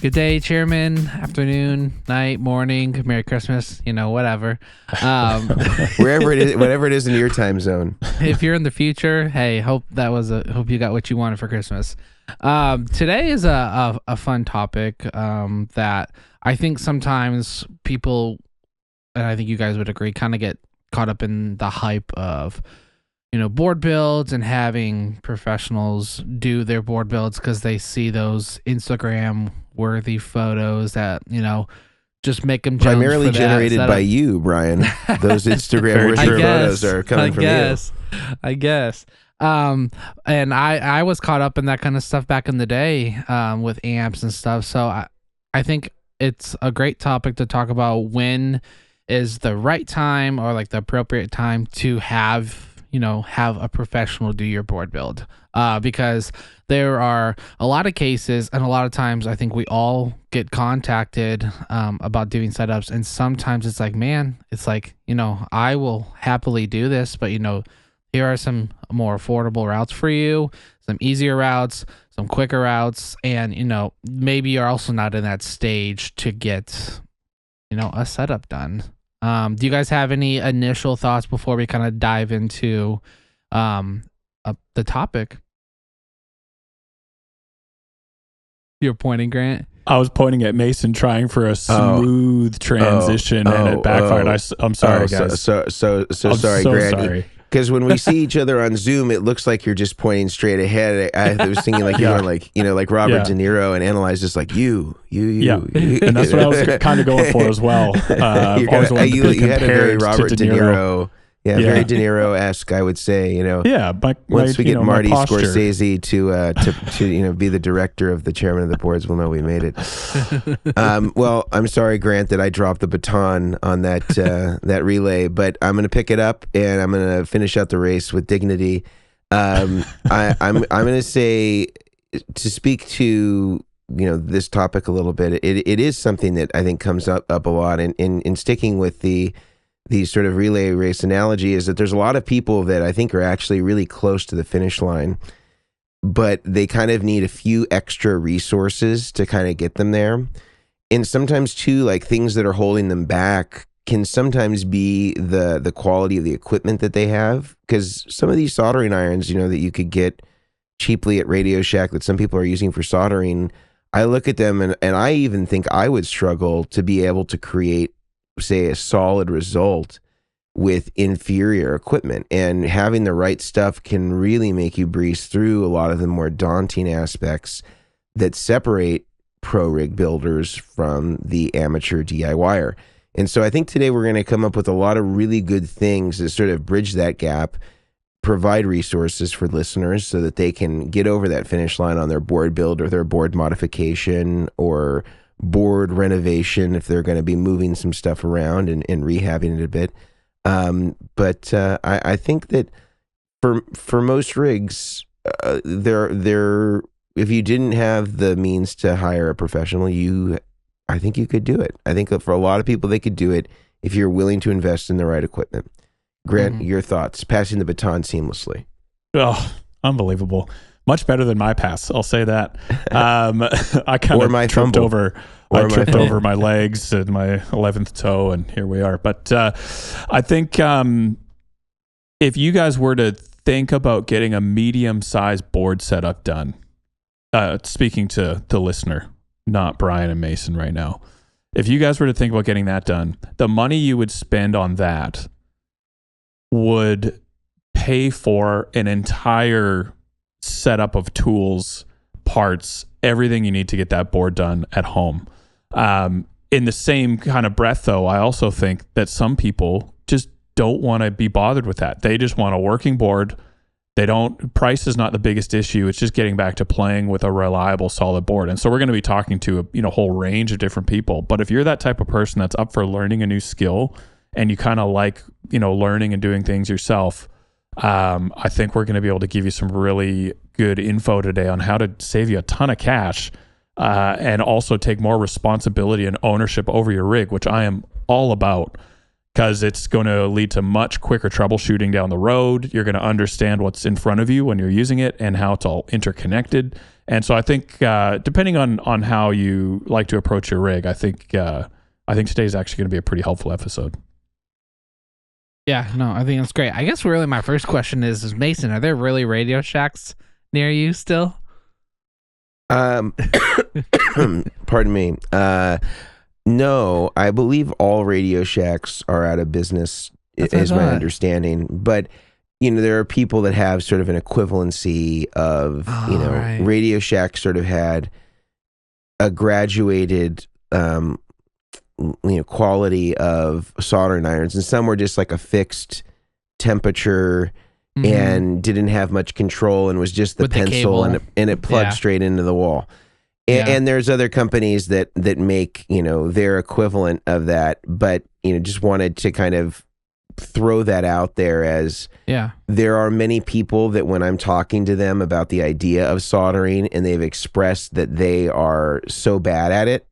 Good day, Chairman. Afternoon, night, morning, Merry Christmas, whatever. Wherever it is, whatever it is in your time zone. If you're in the future, hey, hope you got what you wanted for Christmas. Today is a fun topic that I think sometimes people, and I think you guys would agree, kind of get caught up in the hype of board builds and having professionals do their board builds because they see those Instagram worthy photos that just make them primarily generated by you, Brian. Those Instagram worthy photos are coming from you. I guess. And I was caught up in that kind of stuff back in the day with amps and stuff. So I think it's a great topic to talk about. When is the right time or like the appropriate time to have a professional do your board build, because there are a lot of cases and a lot of times I think we all get contacted about doing setups, and sometimes it's like, man, it's like, I will happily do this, but here are some more affordable routes for you, some easier routes, some quicker routes, and maybe you're also not in that stage to get a setup done. Do you guys have any initial thoughts before we kind of dive into the topic? You're pointing, Grant? I was pointing at Mason, trying for a smooth transition, and it backfired. I'm sorry, guys. So sorry, Grant. Because when we see each other on Zoom, it looks like you're just pointing straight ahead. I was thinking like you're like Robert De Niro and analyze just like you. And that's what I was kind of going for as well. You had a very Robert De Niro. Very De Niro-esque, I would say. Once we get Marty Scorsese to be the director of the chairman of the boards, we'll know we made it. Well, I'm sorry, Grant, that I dropped the baton on that that relay, but I'm going to pick it up and I'm going to finish out the race with dignity. I'm going to say, to speak to this topic a little bit. It is something that I think comes up a lot, and in sticking with the sort of relay race analogy, is that there's a lot of people that I think are actually really close to the finish line, but they kind of need a few extra resources to kind of get them there. And sometimes too, like, things that are holding them back can sometimes be the quality of the equipment that they have, because some of these soldering irons, that you could get cheaply at Radio Shack that some people are using for soldering, I look at them and I even think I would struggle to be able to create, say, a solid result with inferior equipment. And having the right stuff can really make you breeze through a lot of the more daunting aspects that separate pro rig builders from the amateur DIYer. And so I think today we're going to come up with a lot of really good things that sort of bridge that gap, provide resources for listeners so that they can get over that finish line on their board build or their board modification or board renovation if they're going to be moving some stuff around and rehabbing it a bit. But I think that for most rigs, there if you didn't have the means to hire a professional, I think you could do it. I think that for a lot of people, they could do it if you're willing to invest in the right equipment. Grant, your thoughts, passing the baton seamlessly. Oh, unbelievable. Much better than my pass, I'll say that. I kind of tripped over my legs and my 11th toe, and here we are. But I think if you guys were to think about getting a medium-sized board setup done, speaking to the listener, not Brian and Mason right now, if you guys were to think about getting that done, the money you would spend on that would pay for an entire setup of tools, parts, everything you need to get that board done at home. In the same kind of breath, though, I also think that some people just don't want to be bothered with that. They just want a working board. Price is not the biggest issue. It's just getting back to playing with a reliable, solid board. And so we're going to be talking to a whole range of different people. But if you're that type of person that's up for learning a new skill and you kind of like, learning and doing things yourself, I think we're going to be able to give you some really good info today on how to save you a ton of cash and also take more responsibility and ownership over your rig, which I am all about, because it's going to lead to much quicker troubleshooting down the road. You're going to understand what's in front of you when you're using it and how it's all interconnected. And so I think depending on how you like to approach your rig, I think today's actually going to be a pretty helpful episode. Yeah, no, I think that's great. I guess really my first question is Mason, are there really Radio Shacks near you still? Pardon me. No, I believe all Radio Shacks are out of business, is my understanding. But, there are people that have sort of an equivalency of, right. Radio Shack sort of had a graduated, quality of soldering irons, and some were just like a fixed temperature and didn't have much control and was just the pencil and it plugged straight into the wall. And there's other companies that make, their equivalent of that, but, just wanted to kind of throw that out there as there are many people that when I'm talking to them about the idea of soldering and they've expressed that they are so bad at it,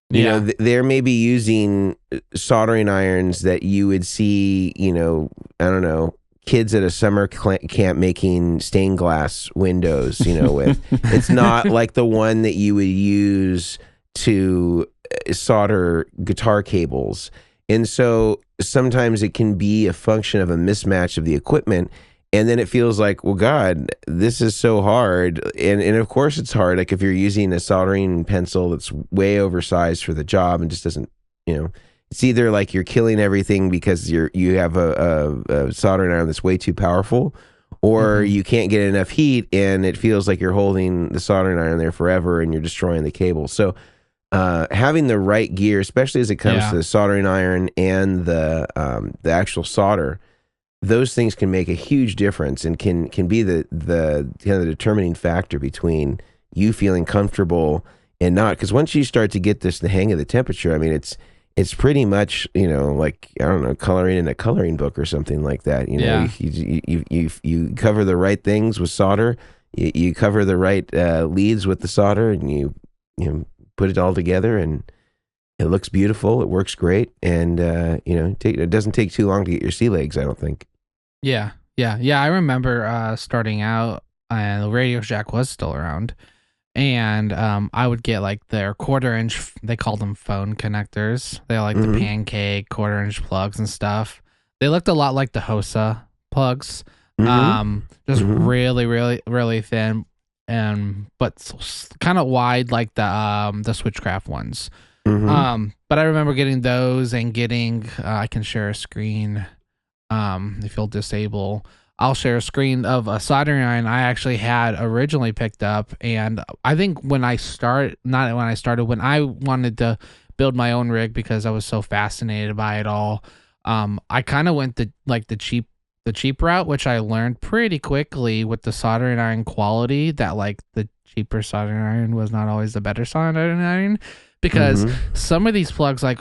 they're maybe using soldering irons that you would see, I don't know, kids at a summer camp making stained glass windows, with. It's not like the one that you would use to solder guitar cables. And so sometimes it can be a function of a mismatch of the equipment. And then it feels like, well, God, this is so hard. And of course it's hard. Like if you're using a soldering pencil that's way oversized for the job and just doesn't, it's either like you're killing everything because you have a soldering iron that's way too powerful, or you can't get enough heat and it feels like you're holding the soldering iron there forever and you're destroying the cable. So having the right gear, especially as it comes to the soldering iron and the actual solder, those things can make a huge difference and can be the kind of the determining factor between you feeling comfortable and not. Because once you start to get the hang of the temperature, I mean, it's pretty much, like, I don't know, coloring in a coloring book or something like that. You cover the right things with solder, you cover the right leads with the solder, and you put it all together, and it looks beautiful. It works great, and it doesn't take too long to get your sea legs, I don't think. Yeah. I remember starting out, and the Radio Shack was still around, and I would get like their 1/4-inch. They called them phone connectors. They like the pancake 1/4-inch plugs and stuff. They looked a lot like the Hosa plugs, just really, really, really thin, but kind of wide like the Switchcraft ones. But I remember getting those and getting. I can share a screen. If you'll disable, I'll share a screen of a soldering iron I actually had originally picked up. And I think when I wanted to build my own rig because I was so fascinated by it all, I kind of went the cheap route, which I learned pretty quickly with the soldering iron quality, that like the cheaper soldering iron was not always the better soldering iron, because some of these plugs, like,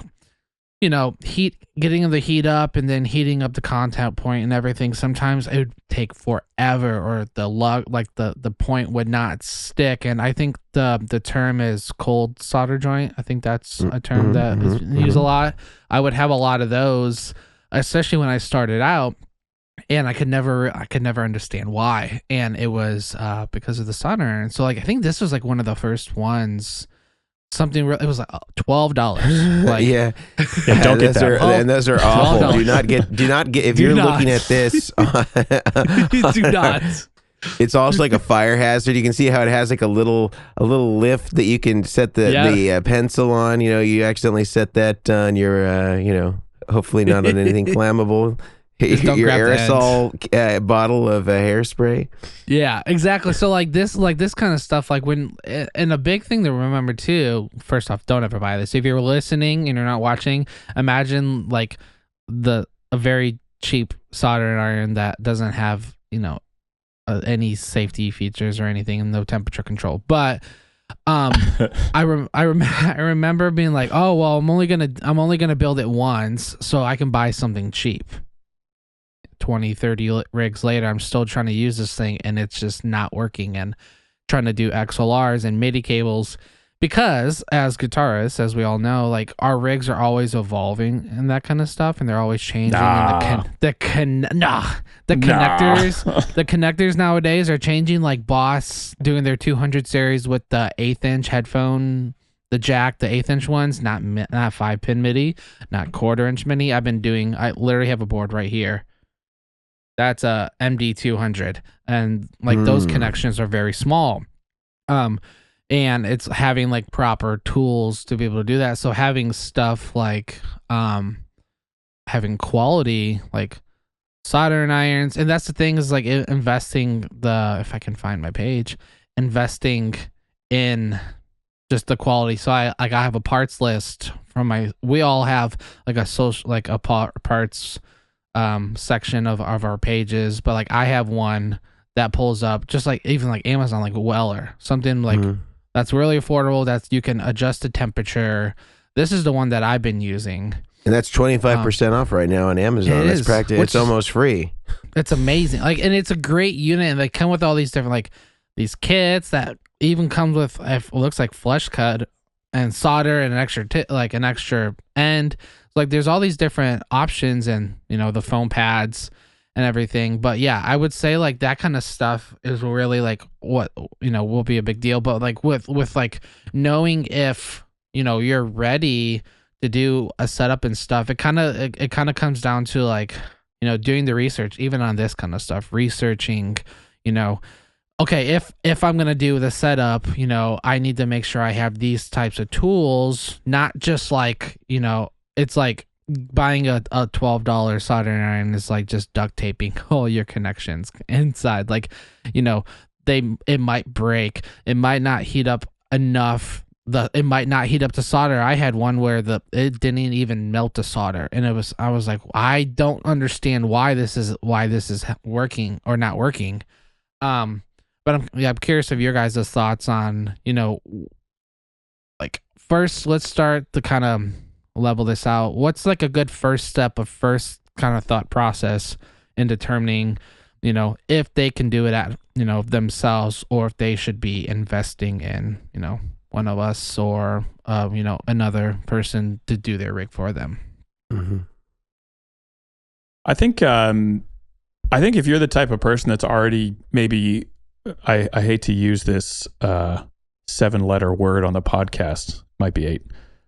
getting the heat up and then heating up the contact point and everything, sometimes it would take forever, or the point would not stick. And I think the term is cold solder joint. I think that's a term that is used a lot. I would have a lot of those, especially when I started out, and I could never understand why. And it was because of the solder iron. So like I think this was like one of the first ones. It was like $12. Like, don't get that. And those are awful. Do not get. If you're looking at this, do not. It's also like a fire hazard. You can see how it has like a little lift that you can set the pencil on. You accidentally set that on your, hopefully not on anything flammable. Your aerosol bottle of hairspray. Yeah, exactly. So like this kind of stuff, like and a big thing to remember too, first off, don't ever buy this. If you're listening and you're not watching, imagine like a very cheap soldering iron that doesn't have, any safety features or anything, and no temperature control. But I remember being like, oh well, I'm only gonna build it once so I can buy something cheap. 20, 30 rigs later, I'm still trying to use this thing and it's just not working, and trying to do XLRs and MIDI cables, because as guitarists, as we all know, like our rigs are always evolving and that kind of stuff, and they're always changing. And the connectors nowadays are changing. Like Boss doing their 200 series with the 1/8" headphone, the jack, the 1/8" ones, not 5-pin MIDI, not 1/4" MIDI. I literally have a board right here. That's a MD200, and like those connections are very small. And it's having like proper tools to be able to do that. So having stuff like having quality like soldering irons, and that's the thing is like investing if I can find my page, investing in just the quality. So I have a parts list we all have like a parts section of our pages, but like I have one that pulls up just like even like Amazon, like Weller, something like that's really affordable. That's you can adjust the temperature. This is the one that I've been using, and that's 25% off right now on Amazon. It's practically it's almost free. It's amazing. Like, and it's a great unit, and they come with all these different like these kits that even comes with it looks like flesh cut and solder and an extra end. Like there's all these different options, and the foam pads and everything. But yeah, I would say like that kind of stuff is really like what will be a big deal. But like with like knowing if you're ready to do a setup and stuff, it kind of comes down to like doing the research even on this kind of stuff, researching okay, if I'm gonna do the setup, I need to make sure I have these types of tools, not just like it's like buying a $12 soldering iron is like just duct taping all your connections inside. Like, it might break. It might not heat up enough. It might not heat up the solder. I had one where it didn't even melt the solder, and I was like, I don't understand why this is working or not working. But I'm curious of your guys' thoughts on like first let's start to kind of level this out. What's like a good first step of first kind of thought process in determining, if they can do it at, themselves, or if they should be investing in, one of us or, another person to do their rig for them. Mm-hmm. I think if you're the type of person that's already maybe, I hate to use this 7-letter word on the podcast, might be 8,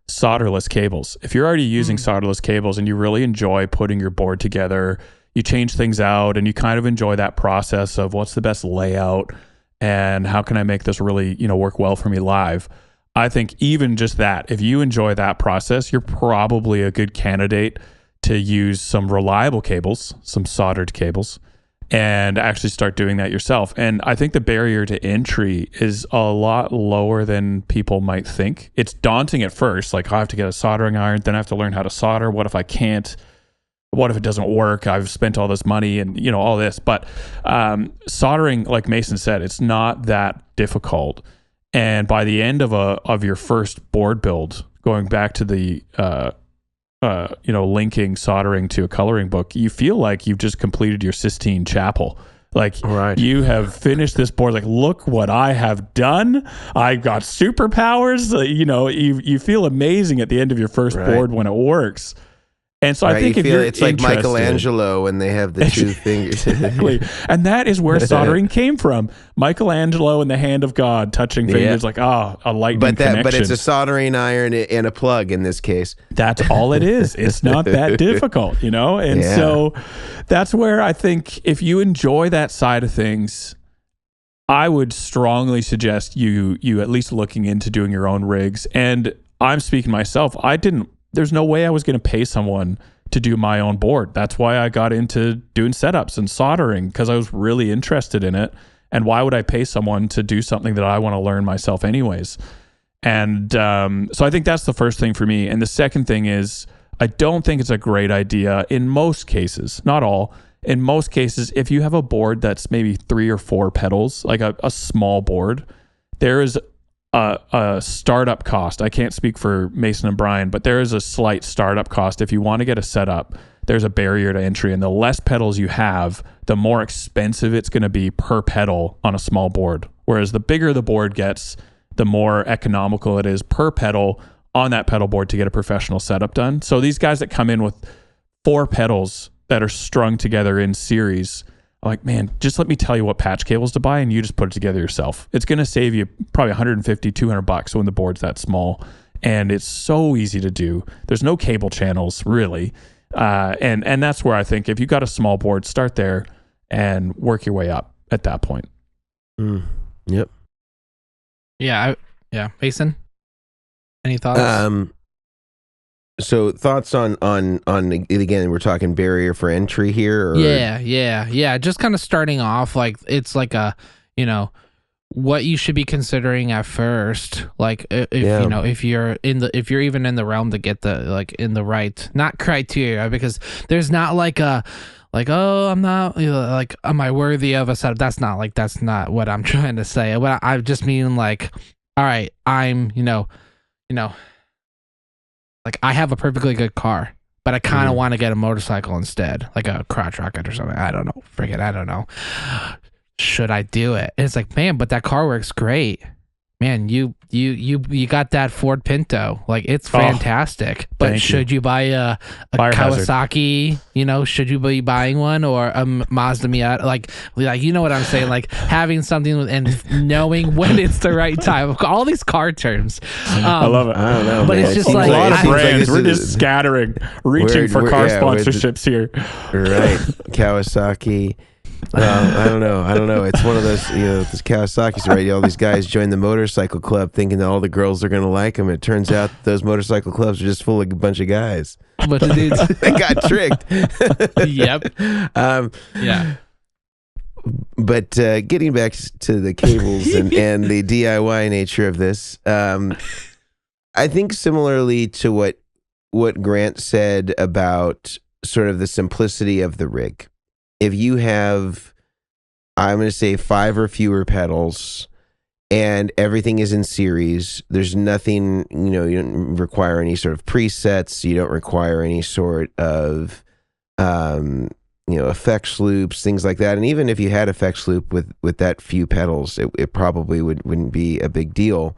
solderless cables. If you're already using solderless cables and you really enjoy putting your board together, you change things out and you kind of enjoy that process of what's the best layout and how can I make this really, work well for me live. I think even just that, if you enjoy that process, you're probably a good candidate to use some reliable cables, some soldered cables, and actually start doing that yourself. And I think the barrier to entry is a lot lower than people might think. It's daunting at first, like I have to get a soldering iron, then I have to learn how to solder. What if I can't? What if it doesn't work? I've spent all this money and all this. But soldering, like Mason said, it's not that difficult. And by the end of your first board build, going back to the linking soldering to a coloring book, you feel like you've just completed your Sistine Chapel. Like you have finished this board. Like, look what I have done. I've got superpowers. You feel amazing at the end of your first board when it works. And so I think if you're it's like Michelangelo when they have the two fingers. Exactly. And that is where soldering came from. Michelangelo and the hand of God touching fingers, like, a lightning connection. But it's a soldering iron and a plug in this case. That's all it is. It's not that difficult, And so that's where I think if you enjoy that side of things, I would strongly suggest you at least looking into doing your own rigs. And I'm speaking myself. There's no way I was going to pay someone to do my own board. That's why I got into doing setups and soldering, because I was really interested in it. And why would I pay someone to do something that I want to learn myself anyways? And so I think that's the first thing for me. And the second thing is, I don't think it's a great idea in most cases, not all. In most cases, if you have a board that's maybe 3 or 4 pedals, like a small board, there is a startup cost. I can't speak for Mason and Brian, but there is a slight startup cost. If you want to get a setup, there's a barrier to entry, and the less pedals you have, the more expensive it's going to be per pedal on a small board. Whereas the bigger the board gets, the more economical it is per pedal on that pedal board to get a professional setup done. So these guys that come in with 4 pedals that are strung together in series, I'm like, man, just let me tell you what patch cables to buy and you just put it together yourself. It's going to save you probably $150, $200 when the board's that small. And it's so easy to do. There's no cable channels really. And that's where I think if you got a small board, start there and work your way up at that point. Yep. Yeah. Mason, any thoughts? So thoughts on again, we're talking barrier for entry here. Or? Yeah. Just kind of starting off, like it's like a, what you should be considering at first, like if you're even in the realm to get the like in the right, not criteria, because there's not like a oh, I'm not like, am I worthy of a setup? That's not what I'm trying to say. What I just mean, like, all right, I'm like I have a perfectly good car, but I kind of want to get a motorcycle instead, like a crotch rocket or something. I don't know. Should I do it? And it's like, man, but that car works great. Man, you got that Ford Pinto. Like, it's fantastic. But should you buy a Kawasaki? Should you be buying one, or a Mazda Miata? Like you know what I'm saying? Like having something and knowing when it's the right time. All these car terms. I love it. I don't know, but man. It's just like a lot of brands. We're just scattering, reaching for car sponsorships here. Right, Kawasaki. I don't know. It's one of those, this Kawasaki's right. All these guys join the motorcycle club thinking that all the girls are going to like them. It turns out those motorcycle clubs are just full of a bunch of guys. A bunch of dudes. They got tricked. Yep. Yeah. But getting back to the cables and the DIY nature of this, I think similarly to what Grant said about sort of the simplicity of the rig. If you have, I'm going to say 5 or fewer pedals and everything is in series, there's nothing, you don't require any sort of presets. You don't require any sort of, effects loops, things like that. And even if you had effects loop with that few pedals, it probably wouldn't be a big deal.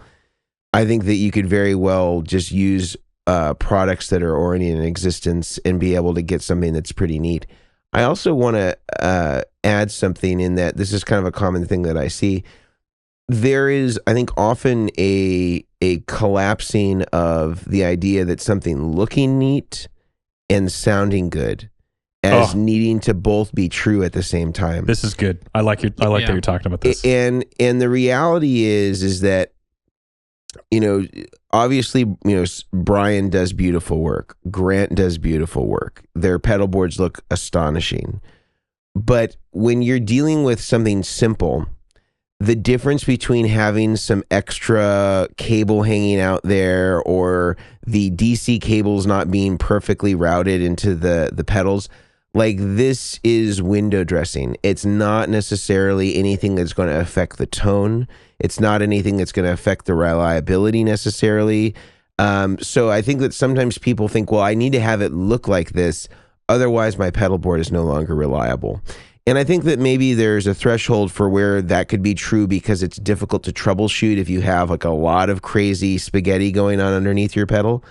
I think that you could very well just use products that are already in existence and be able to get something that's pretty neat. I also want to add something in that this is kind of a common thing that I see. There is, I think, often a collapsing of the idea that something looking neat and sounding good as needing to both be true at the same time. This is good. I like that you're talking about this. And the reality is that, obviously, Brian does beautiful work. Grant does beautiful work. Their pedal boards look astonishing. But when you're dealing with something simple, the difference between having some extra cable hanging out there or the DC cables not being perfectly routed into the pedals, like this is window dressing. It's not necessarily anything that's going to affect the tone. It's not anything that's going to affect the reliability necessarily. So I think that sometimes people think, well, I need to have it look like this. Otherwise, my pedal board is no longer reliable. And I think that maybe there's a threshold for where that could be true because it's difficult to troubleshoot if you have like a lot of crazy spaghetti going on underneath your pedal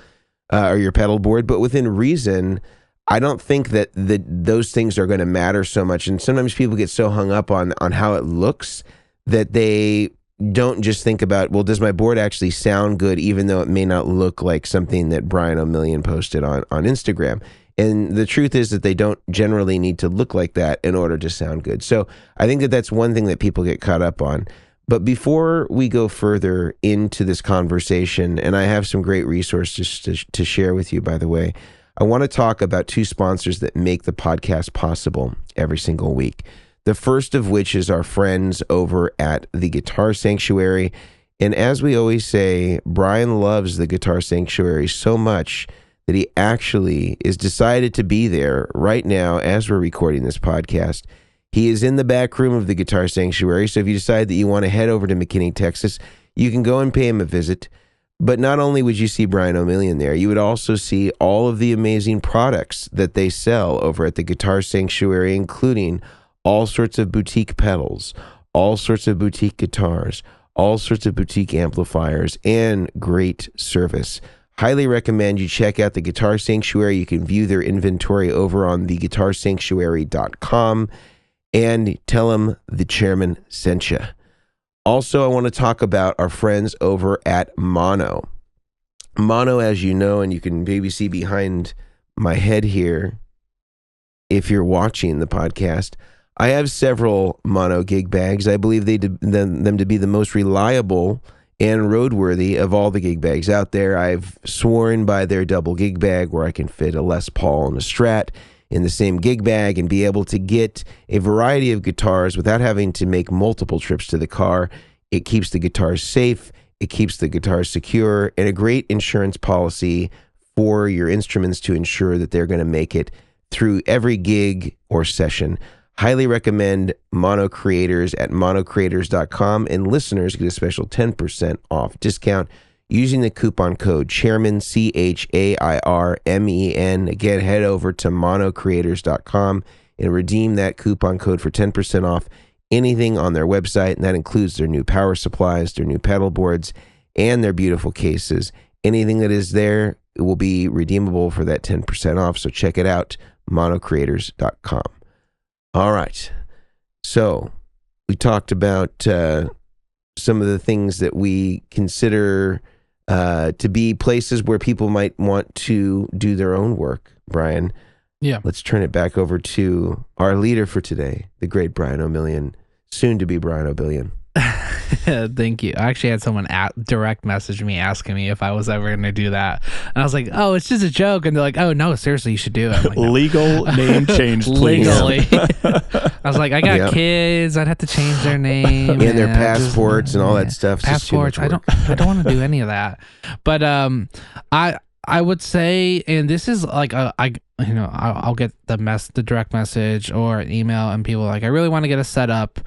or your pedal board. But within reason, I don't think that those things are going to matter so much. And sometimes people get so hung up on how it looks that they don't just think about, well, does my board actually sound good, even though it may not look like something that Brian Omilion posted on Instagram. And the truth is that they don't generally need to look like that in order to sound good. So I think that that's one thing that people get caught up on. But before we go further into this conversation, and I have some great resources to share with you, by the way, I want to talk about 2 sponsors that make the podcast possible every single week. The first of which is our friends over at the Guitar Sanctuary. And as we always say, Brian loves the Guitar Sanctuary so much that he actually is decided to be there right now as we're recording this podcast. He is in the back room of the Guitar Sanctuary. So if you decide that you want to head over to McKinney, Texas, you can go and pay him a visit. But not only would you see Brian Omilion there, you would also see all of the amazing products that they sell over at the Guitar Sanctuary, including all sorts of boutique pedals, all sorts of boutique guitars, all sorts of boutique amplifiers, and great service. Highly recommend you check out the Guitar Sanctuary. You can view their inventory over on theguitarsanctuary.com and tell them the chairman sent you. Also, I want to talk about our friends over at Mono. Mono, as you know, and you can maybe see behind my head here, if you're watching the podcast, I have several Mono gig bags. I believe them to be the most reliable and roadworthy of all the gig bags out there. I've sworn by their double gig bag, where I can fit a Les Paul and a Strat in the same gig bag and be able to get a variety of guitars without having to make multiple trips to the car. It keeps the guitars safe, it keeps the guitars secure, and a great insurance policy for your instruments to ensure that they're going to make it through every gig or session. Highly recommend Mono Creators at monocreators.com, and listeners get a special 10% off discount using the coupon code Chairmen, CHAIRMEN. Again, head over to monocreators.com and redeem that coupon code for 10% off anything on their website, and that includes their new power supplies, their new pedal boards, and their beautiful cases. Anything that is there will be redeemable for that 10% off, so check it out, monocreators.com. All right, so we talked about some of the things that we consider to be places where people might want to do their own work. Brian, yeah, let's turn it back over to our leader for today, the great Brian Omilion, soon to be Brian O'Billion. Thank you. I actually had someone direct message me asking me if I was ever going to do that. And I was like, oh, it's just a joke. And they're like, oh, no, seriously, you should do it. Like, no. Legal name change, please. Legally. I was like, I got kids. I'd have to change their name. And their passports and all that stuff. Passports. I don't want to do any of that. But I would say, and this is like, I'll get the direct message or an email, and people are like, I really want to get a setup.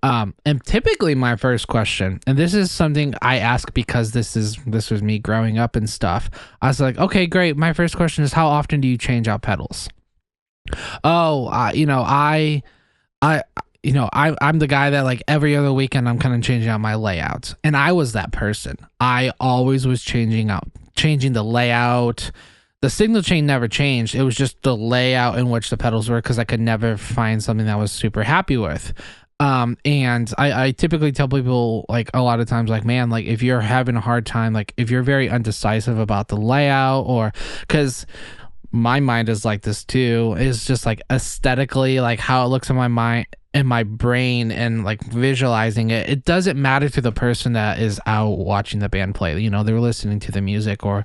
And typically my first question, and this is something I ask because this was me growing up and stuff. I was like, okay, great. My first question is, how often do you change out pedals? Oh, I'm the guy that like every other weekend I'm kind of changing out my layouts. And I was that person. I always was changing the layout. The signal chain never changed. It was just the layout in which the pedals were, because I could never find something that I was super happy with. And I typically tell people, like, a lot of times, like, man, like, if you're having a hard time, like, if you're very undecisive about the layout, or because my mind is like this too, is just like aesthetically, like how it looks in my mind, in my brain, and like visualizing it, it doesn't matter to the person that is out watching the band play. You know, they're listening to the music, or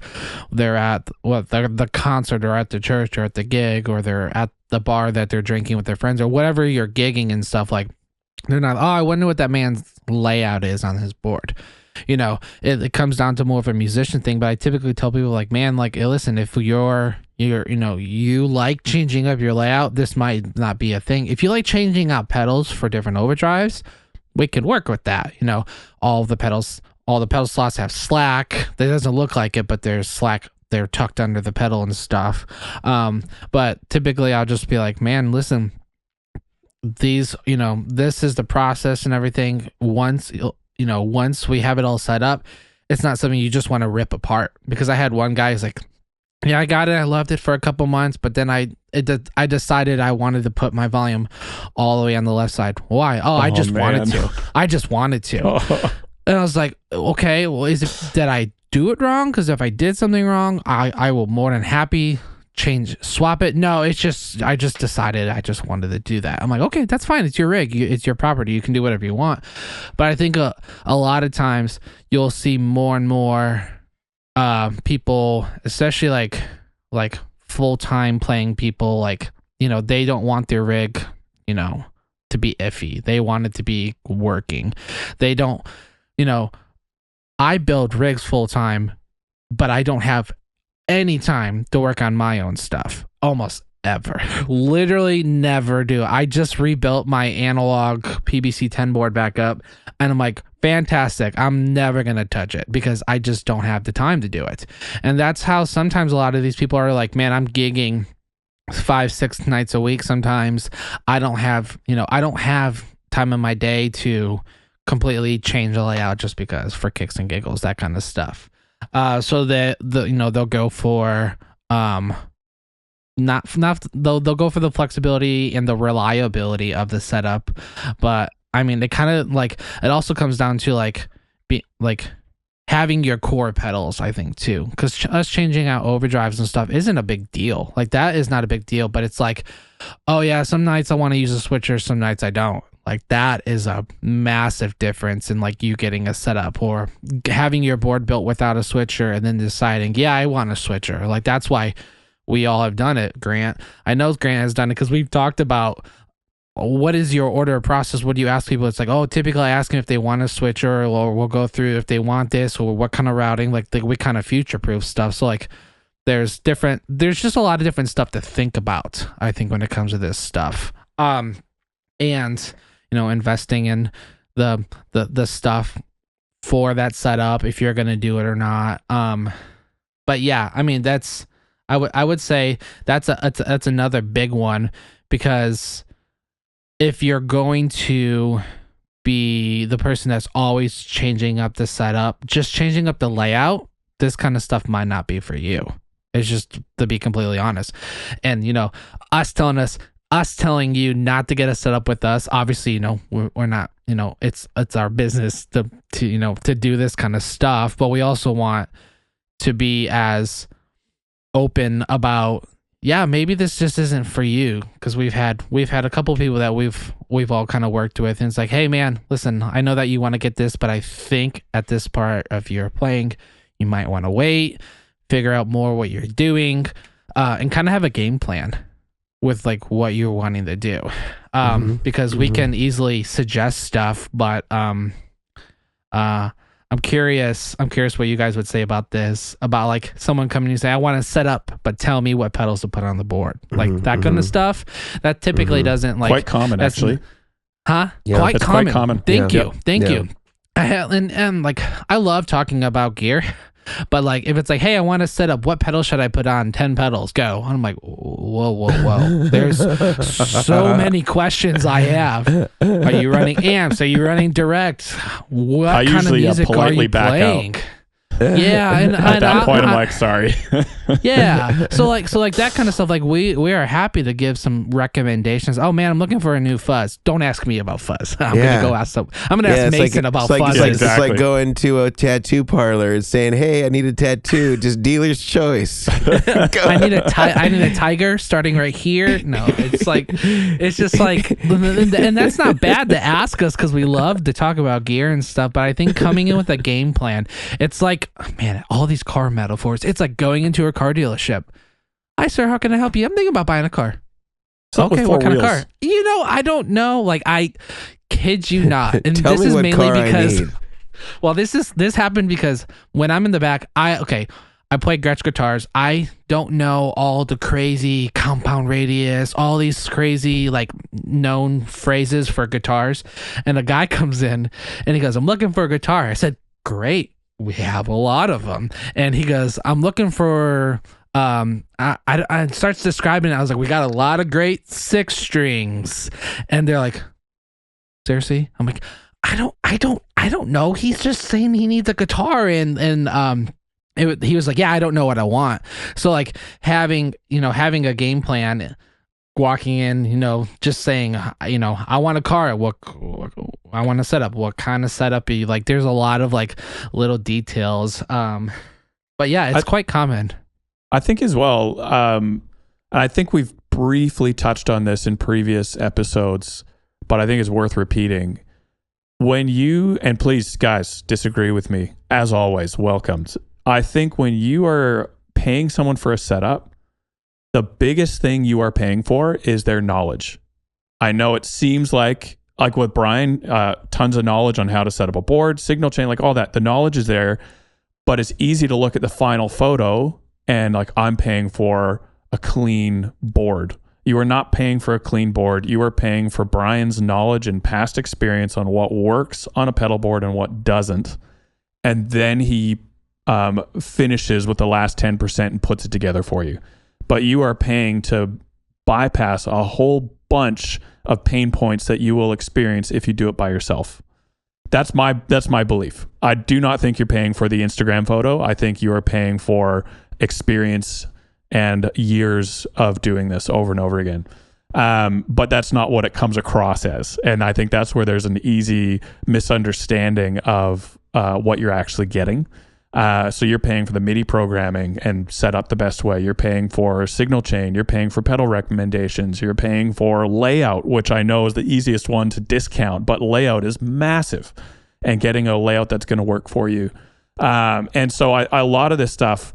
they're at the concert, or at the church, or at the gig, or they're at the bar that they're drinking with their friends, or whatever you're gigging and stuff. Like, they're not, oh, I wonder what that man's layout is on his board. You know, it comes down to more of a musician thing. But I typically tell people, like, man, like, listen, if you like changing up your layout, this might not be a thing. If you like changing out pedals for different overdrives, we could work with that. You know, all the pedal slots have slack. That doesn't look like it, but there's slack. They're tucked under the pedal and stuff. But typically I'll just be like, man, listen, this is the process and everything. Once we have it all set up, it's not something you just want to rip apart. Because I had one guy who's like, yeah, I got it, I loved it for a couple months, but then I decided I wanted to put my volume all the way on the left side. Why? I just wanted to. And I was like, okay, well, is it that I do it wrong? Because if I did something wrong, I will more than happy swap it. No, it's just, I just decided I just wanted to do that. I'm like, okay, that's fine. It's your rig. It's your property. You can do whatever you want. But I think a lot of times you'll see more and more people, especially like full-time playing people, like, they don't want their rig, to be iffy. They want it to be working. They don't, I build rigs full-time, but I don't have any time to work on my own stuff, almost ever. Literally never do. I just rebuilt my analog PBC 10 board back up, and I'm like, fantastic. I'm never gonna touch it because I just don't have the time to do it. And that's how sometimes a lot of these people are like, man, I'm gigging 5-6 nights a week. Sometimes I don't have time in my day to completely change the layout just because, for kicks and giggles, that kind of stuff. So they'll go for they'll go for the flexibility and the reliability of the setup, but I mean, it kind of like, it also comes down to like having your core pedals, I think, too, because us changing out overdrives and stuff isn't a big deal. Like, that is not a big deal, but it's like, oh yeah, some nights I want to use a switcher, some nights I don't. Like, that is a massive difference in like you getting a setup or having your board built without a switcher and then deciding, yeah, I want a switcher. Like, that's why we all have done it, Grant. I know Grant has done it because we've talked about what is your order process. What do you ask people? It's like, oh, typically I ask them if they want a switcher, or we'll go through if they want this or what kind of routing. Like, we kind of future-proof stuff. So like, there's just a lot of different stuff to think about, I think, when it comes to this stuff. And investing in the stuff for that setup, if you're gonna do it or not. But yeah, I mean, I would say that's another big one, because if you're going to be the person that's always changing up the setup, just changing up the layout, this kind of stuff might not be for you. It's just, to be completely honest. And us telling you not to get a setup with us, obviously, we're not, it's our business to do this kind of stuff, but we also want to be as open about, yeah, maybe this just isn't for you, because we've had a couple of people that we've all kind of worked with, and it's like, hey man, listen, I know that you want to get this, but I think at this part of your playing, you might want to wait, figure out more what you're doing, and kind of have a game plan with like what you're wanting to do, because we can easily suggest stuff, but I'm curious what you guys would say about this, about like someone coming and say, I want to set up, but tell me what pedals to put on the board. Like that kind of stuff. That typically doesn't like... Quite common, actually. Huh? Yeah. Quite common. Thank you. Yeah. And like, I love talking about gear, but like, if it's like, hey, I want to set up, what pedal should I put on? 10 pedals, go. And I'm like, whoa. There's so many questions I have. Are you running amps? Are you running direct? What kind of music are you playing? Yeah, and at that point, I'm like, sorry. Yeah, so like that kind of stuff. Like, we are happy to give some recommendations. Oh man, I'm looking for a new fuzz. Don't ask me about fuzz. I'm gonna go ask ask Mason about fuzz. It's like going to a tattoo parlor and saying, "Hey, I need a tattoo." Just dealer's choice. I need a tiger starting right here. No, it's just like, and that's not bad to ask us, because we love to talk about gear and stuff. But I think coming in with a game plan, it's like, man, all these car metaphors. It's like going into a car dealership. Hi, sir, how can I help you? I'm thinking about buying a car. Okay, what kind of car? I don't know. Like, I kid you not. And this is mainly because, well, this happened because when I'm in the back, I play Gretsch guitars. I don't know all the crazy compound radius, all these crazy like known phrases for guitars. And a guy comes in and he goes, I'm looking for a guitar. I said, great. We have a lot of them. And he goes, I'm looking for, I starts describing it. I was like, we got a lot of great 6 strings. And they're like, seriously? I'm like, I don't know. He's just saying he needs a guitar. And he was like, yeah, I don't know what I want. So like having a game plan, walking in, just saying, I want a car. What I want to set up. What kind of setup? Like, there's a lot of like little details. But yeah, it's quite common. I think as well. I think we've briefly touched on this in previous episodes, but I think it's worth repeating. When you, and please guys, disagree with me, as always, welcomed. I think when you are paying someone for a setup, the biggest thing you are paying for is their knowledge. I know it seems like with Brian, tons of knowledge on how to set up a board, signal chain, like all that. The knowledge is there, but it's easy to look at the final photo and like, I'm paying for a clean board. You are not paying for a clean board. You are paying for Brian's knowledge and past experience on what works on a pedal board and what doesn't. And then he finishes with the last 10% and puts it together for you. But you are paying to bypass a whole bunch of pain points that you will experience if you do it by yourself. That's my belief. I do not think you're paying for the Instagram photo. I think you are paying for experience and years of doing this over and over again. But that's not what it comes across as. And I think that's where there's an easy misunderstanding of what you're actually getting. So you're paying for the MIDI programming and set up the best way. You're paying for signal chain. You're paying for pedal recommendations. You're paying for layout, which I know is the easiest one to discount, but layout is massive, and getting a layout that's going to work for you. And so a lot of this stuff,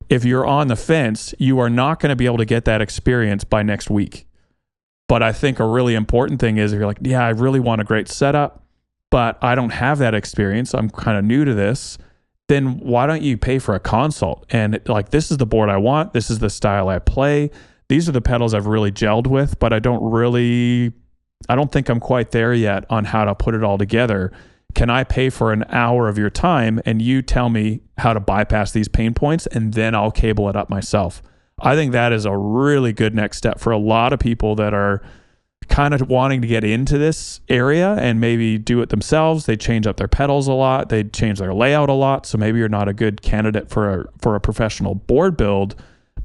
if you're on the fence, you are not going to be able to get that experience by next week. But I think a really important thing is if you're like, yeah, I really want a great setup, but I don't have that experience. I'm kind of new to this. Then why don't you pay for a consult? And this is the board I want. This is the style I play. These are the pedals I've really gelled with, but I don't think I'm quite there yet on how to put it all together. Can I pay for an hour of your time and you tell me how to bypass these pain points, and then I'll cable it up myself? I think that is a really good next step for a lot of people that are kind of wanting to get into this area and maybe do it themselves. They change up their pedals a lot. They change their layout a lot. So maybe you're not a good candidate for a professional board build,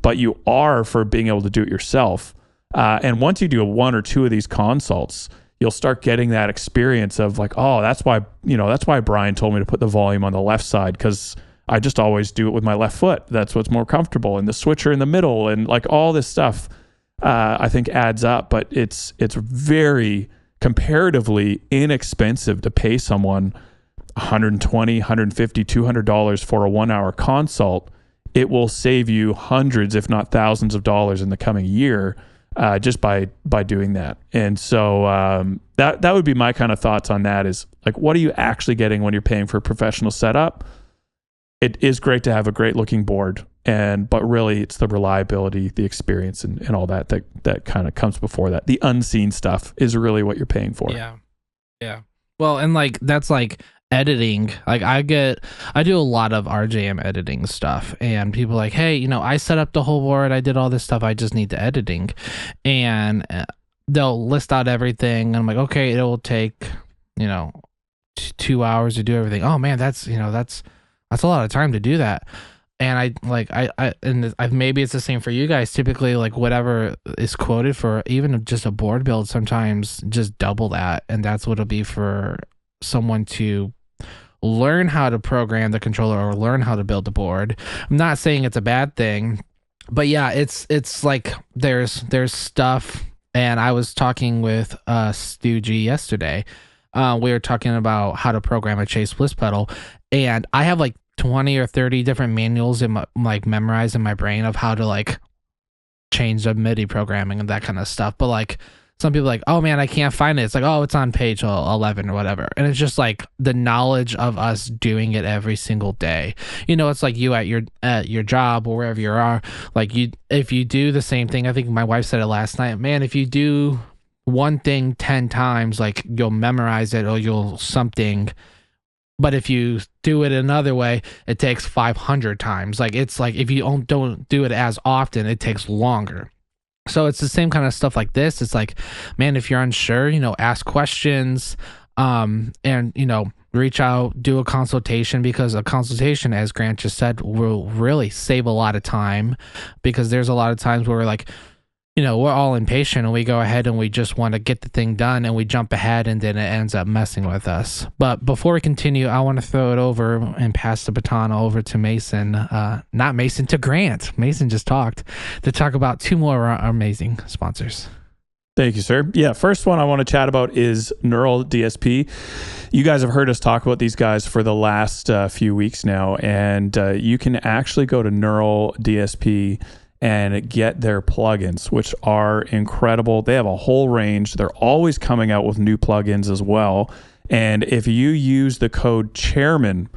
but you are for being able to do it yourself. And once you do one or two of these consults, you'll start getting that experience of like, oh, that's why Brian told me to put the volume on the left side, because I just always do it with my left foot. That's what's more comfortable. And the switcher in the middle and like all this stuff, I think adds up, but it's very comparatively inexpensive to pay someone $120, $150, $200 for a 1 hour consult. It will save you hundreds, if not thousands of dollars in the coming year, just by doing that. And so that would be my kind of thoughts on that is like, what are you actually getting when you're paying for a professional setup? It is great to have a great looking board, but really it's the reliability, the experience and all that kind of comes before that. The unseen stuff is really what you're paying for. Yeah. Well, and like that's like editing. Like I do a lot of RJM editing stuff, and people are like, hey, I set up the whole board, I did all this stuff, I just need the editing, and they'll list out everything, and I'm like, okay, it will take 2 hours to do everything. Oh man, that's a lot of time to do that. And maybe it's the same for you guys. Typically, like whatever is quoted for even just a board build, sometimes just double that, and that's what it'll be for someone to learn how to program the controller or learn how to build the board. I'm not saying it's a bad thing, but yeah, it's like there's stuff. And I was talking with Stu G yesterday. We were talking about how to program a Chase Bliss pedal, and I have like 20 or 30 different manuals memorized in my brain of how to like change the MIDI programming and that kind of stuff. But like some people are like, oh man, I can't find it. It's like, oh, it's on page 11 or whatever. And it's just like the knowledge of us doing it every single day. It's like you at your job or wherever you are, like if you do the same thing, I think my wife said it last night, man, if you do one thing 10 times, like you'll memorize it or you'll something. But if you do it another way, it takes 500 times. Like it's like if you don't do it as often, it takes longer. So it's the same kind of stuff like this. It's like, man, if you're unsure, ask questions, and reach out, do a consultation, because a consultation, as Grant just said, will really save a lot of time, because there's a lot of times where we're like, we're all impatient and we go ahead and we just want to get the thing done and we jump ahead and then it ends up messing with us. But before we continue, I want to throw it over and pass the baton over to Mason. Not Mason, to Grant. Mason just talked to talk about two more amazing sponsors. Thank you, sir. Yeah, first one I want to chat about is Neural DSP. You guys have heard us talk about these guys for the last few weeks now, and you can actually go to Neural DSP and get their plugins, which are incredible. They have a whole range. They're always coming out with new plugins as well. And if you use the code Chairmen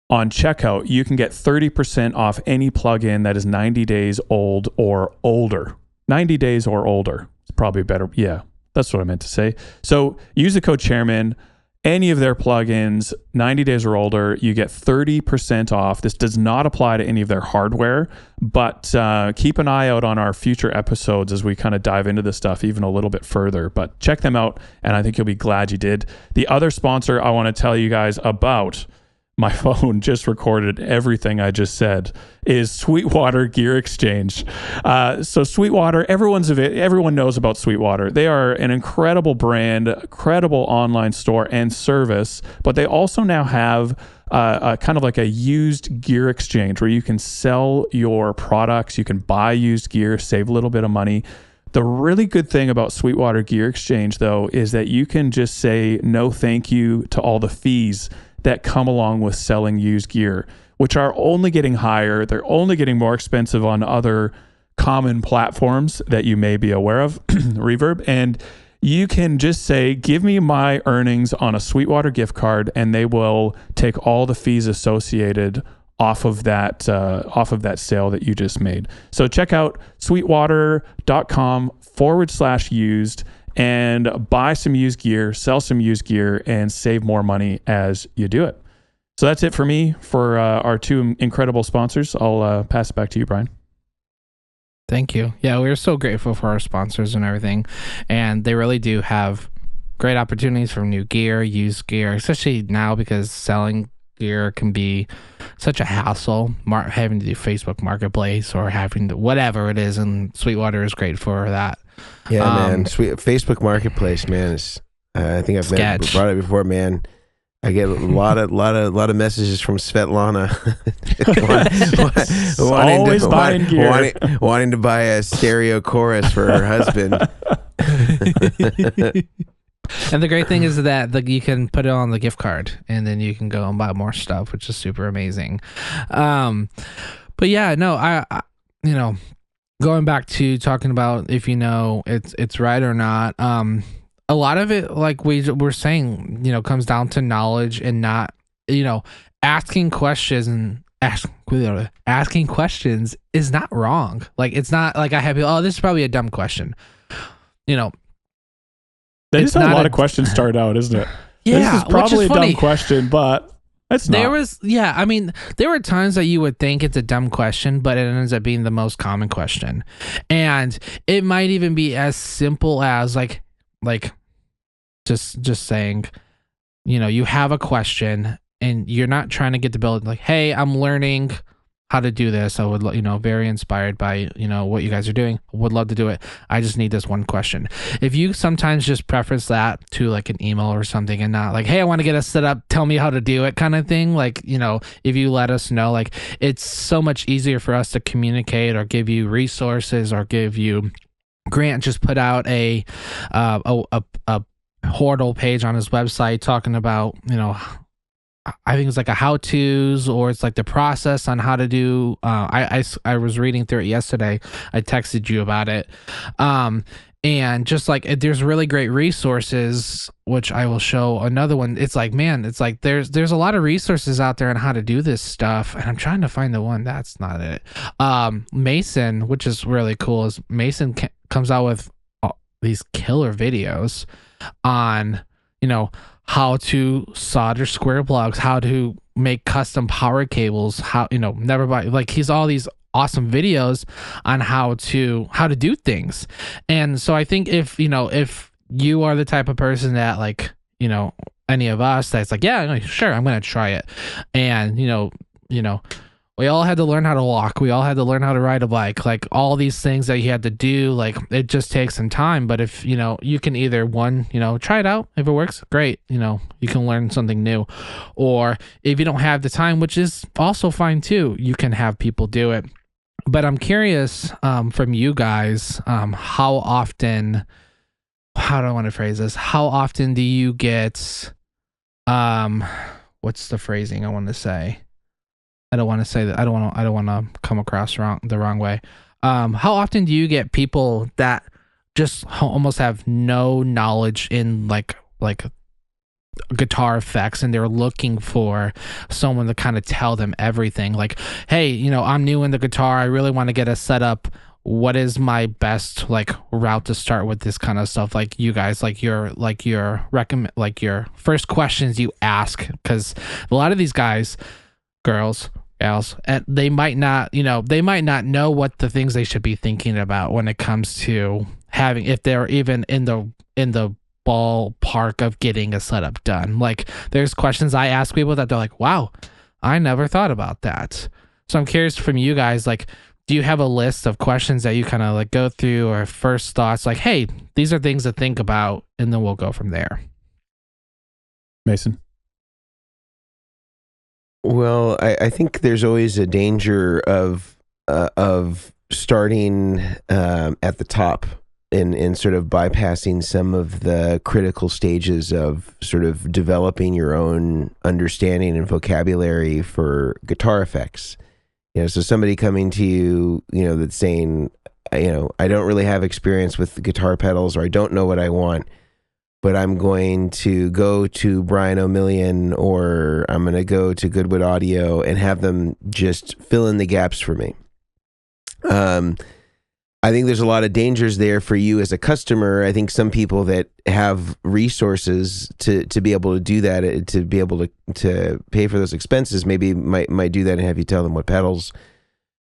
on checkout, you can get 30% off any plugin that is 90 days old or older. 90 days or older. It's probably better. Yeah, that's what I meant to say. So use the code Chairmen any of their plugins, 90 days or older, you get 30% off. This does not apply to any of their hardware, but keep an eye out on our future episodes as we kind of dive into this stuff even a little bit further. But check them out, and I think you'll be glad you did. The other sponsor I want to tell you guys about, my phone just recorded everything I just said, is Sweetwater Gear Exchange. So Sweetwater, everyone knows about Sweetwater. They are an incredible brand, incredible online store and service, but they also now have a kind of like a used gear exchange where you can sell your products, you can buy used gear, save a little bit of money. The really good thing about Sweetwater Gear Exchange, though, is that you can just say no thank you to all the fees that come along with selling used gear, which are only getting higher. They're only getting more expensive on other common platforms that you may be aware of, Reverb. And you can just say, give me my earnings on a Sweetwater gift card, and they will take all the fees associated off of that sale that you just made. So check out sweetwater.com/used and buy some used gear, sell some used gear, and save more money as you do it. So that's it for me for our two incredible sponsors. I'll pass it back to you, Brian. Thank you. Yeah, we're so grateful for our sponsors and everything. And they really do have great opportunities for new gear, used gear, especially now because selling gear can be such a hassle, having to do Facebook Marketplace or having to whatever it is, and Sweetwater is great for that. Yeah, man. Facebook Marketplace, man, is I think I've brought it before, man. I get a lot of messages from Svetlana wanting to buy a stereo chorus for her husband. And the great thing is that you can put it on the gift card, and then you can go and buy more stuff, which is super amazing. But yeah, no, I going back to talking about if it's right or not. A lot of it, like we're saying, comes down to knowledge and not, asking questions and asking questions is not wrong. Like, it's not like I have people, this is probably a dumb question. They just have a lot of questions start out, isn't it? Yeah, this is probably a dumb question, but it's not. There were times that you would think it's a dumb question, but it ends up being the most common question. And it might even be as simple as like just saying, you have a question and you're not trying to get the build like, hey, I'm learning how to do this. I would, very inspired by, what you guys are doing. Would love to do it. I just need this one question. If you sometimes just preference that to like an email or something and not like, hey, I want to get us set up, tell me how to do it kind of thing. Like, if you let us know, like, it's so much easier for us to communicate or give you resources or give you. Grant just put out a Hordle page on his website talking about, I think it's like a how-tos, or it's like the process on how to do. I was reading through it yesterday. I texted you about it. And just like there's really great resources, which I will show another one. It's like, man, it's like there's a lot of resources out there on how to do this stuff, and I'm trying to find the one that's not it. Mason, which is really cool, is Mason comes out with these killer videos on how to solder square plugs, how to make custom power cables, how never buy, like, he's all these awesome videos on how to do things. And so I think if you are the type of person that, like, any of us that's like, yeah, sure, I'm gonna try it, and we all had to learn how to walk. We all had to learn how to ride a bike. Like, all these things that you had to do, like, it just takes some time. But if, you can either try it out. If it works, great. You can learn something new. Or if you don't have the time, which is also fine too, you can have people do it. But I'm curious from you guys, how often do you get, what's the phrasing I want to say? I don't want to say that. I don't want to come across the wrong way. How often do you get people that just almost have no knowledge in like guitar effects, and they're looking for someone to kind of tell them everything? Like, hey, I'm new in the guitar. I really want to get us set up. what is my best like route to start with this kind of stuff? Like you guys, like your first questions you ask, because a lot of these guys, girls, gals, and they might not know what the things they should be thinking about when it comes to having, if they're even in the ballpark of getting a setup done. Like there's questions I ask people that they're like, wow, I never thought about that. So I'm curious from you guys, like, do you have a list of questions that you kind of like go through, or first thoughts like, hey, these are things to think about, and then we'll go from there? Mason? Well, I think there's always a danger of starting at the top and sort of bypassing some of the critical stages of sort of developing your own understanding and vocabulary for guitar effects. So somebody coming to you, that's saying, I don't really have experience with guitar pedals, or I don't know what I want, but I'm going to go to Brian Omilion, or I'm going to go to Goodwood Audio and have them just fill in the gaps for me. I think there's a lot of dangers there for you as a customer. I think some people that have resources to be able to do that, to be able to pay for those expenses, maybe might do that and have you tell them what pedals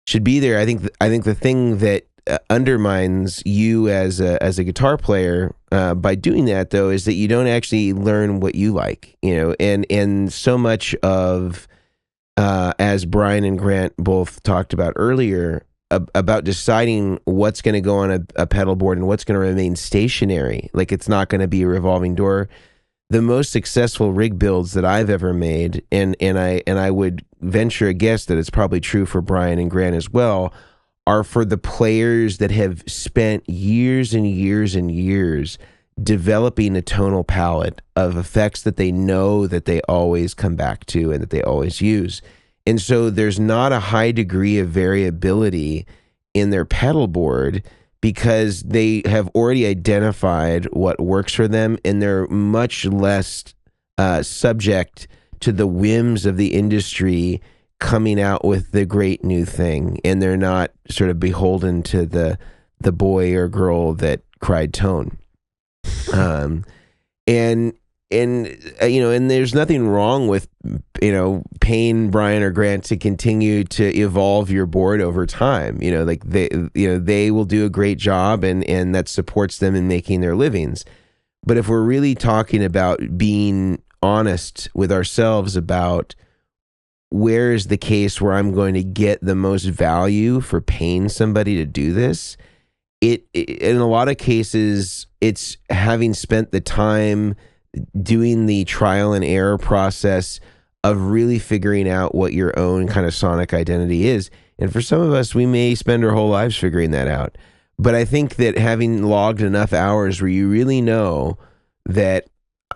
should be there. I think the thing that undermines you as a guitar player by doing that, though, is that you don't actually learn what you like, and so much of as Brian and Grant both talked about earlier, about deciding what's going to go on a pedal board and what's going to remain stationary. Like, it's not going to be a revolving door. The most successful rig builds that I've ever made, and I would venture a guess that it's probably true for Brian and Grant as well, are for the players that have spent years and years and years developing a tonal palette of effects that they know that they always come back to and that they always use. And so there's not a high degree of variability in their pedal board because they have already identified what works for them, and they're much less subject to the whims of the industry coming out with the great new thing, and they're not sort of beholden to the boy or girl that cried tone. And there's nothing wrong with, paying Brian or Grant to continue to evolve your board over time. Like they will do a great job, and that supports them in making their livings. But if we're really talking about being honest with ourselves about where is the case where I'm going to get the most value for paying somebody to do this, it in a lot of cases, it's having spent the time doing the trial and error process of really figuring out what your own kind of sonic identity is. And for some of us, we may spend our whole lives figuring that out. But I think that having logged enough hours where you really know that,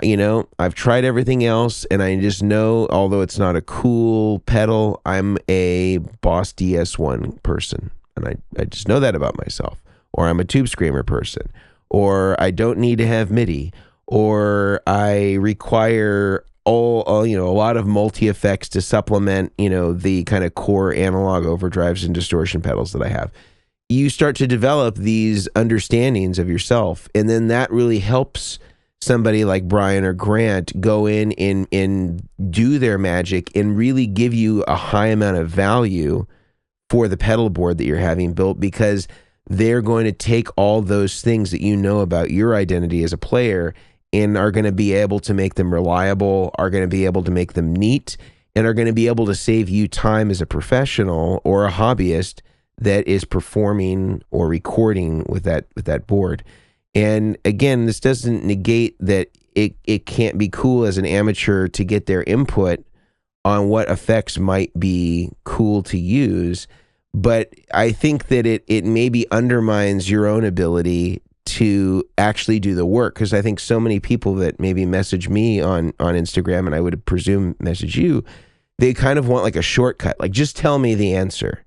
I've tried everything else, and I just know, although it's not a cool pedal, I'm a Boss DS1 person. And I just know that about myself. Or I'm a Tube Screamer person. Or I don't need to have MIDI. Or I require a lot of multi-effects to supplement, the kind of core analog overdrives and distortion pedals that I have. You start to develop these understandings of yourself, and then that really helps somebody like Brian or Grant go in and do their magic and really give you a high amount of value for the pedal board that you're having built, because they're going to take all those things that you know about your identity as a player and are going to be able to make them reliable, are going to be able to make them neat, and are going to be able to save you time as a professional or a hobbyist that is performing or recording with that board. And again, this doesn't negate that it can't be cool as an amateur to get their input on what effects might be cool to use, but I think that it maybe undermines your own ability to actually do the work, because I think so many people that maybe message me on Instagram, and I would presume message you, they kind of want like a shortcut, like just tell me the answer,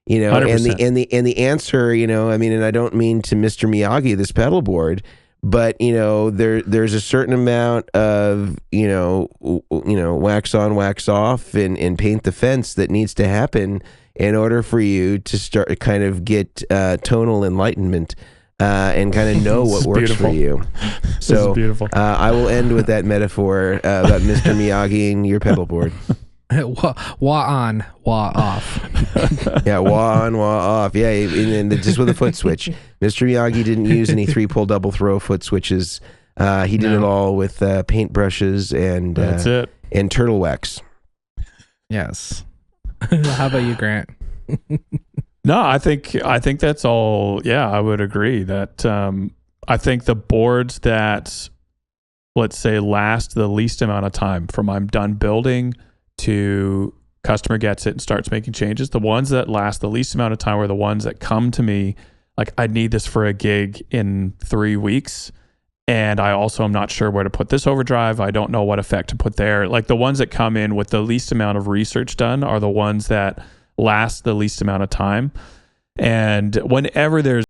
100%. and the answer, and I don't mean to Mr. Miyagi this pedal board, but there's a certain amount of wax on, wax off, and paint the fence that needs to happen in order for you to start kind of get tonal enlightenment and kind of know what works for you. So beautiful. I will end with that metaphor about Mr. Miyagi and your pedalboard. Wah on, wah off. Yeah, wah on, wah off. Yeah, and just with a foot switch. Mr. Miyagi didn't use any 3-pull double throw foot switches. He did it all with paint brushes and that's it. And turtle wax. Yes. How about you, Grant? No, I think that's all. Yeah, I would agree that I think the boards that, let's say, last the least amount of time from I'm done building to customer gets it and starts making changes, the ones that last the least amount of time are the ones that come to me like, I need this for a gig in 3 weeks, and I also am not sure where to put this overdrive. I don't know what effect to put there. Like, the ones that come in with the least amount of research done are the ones that last the least amount of time. And whenever there's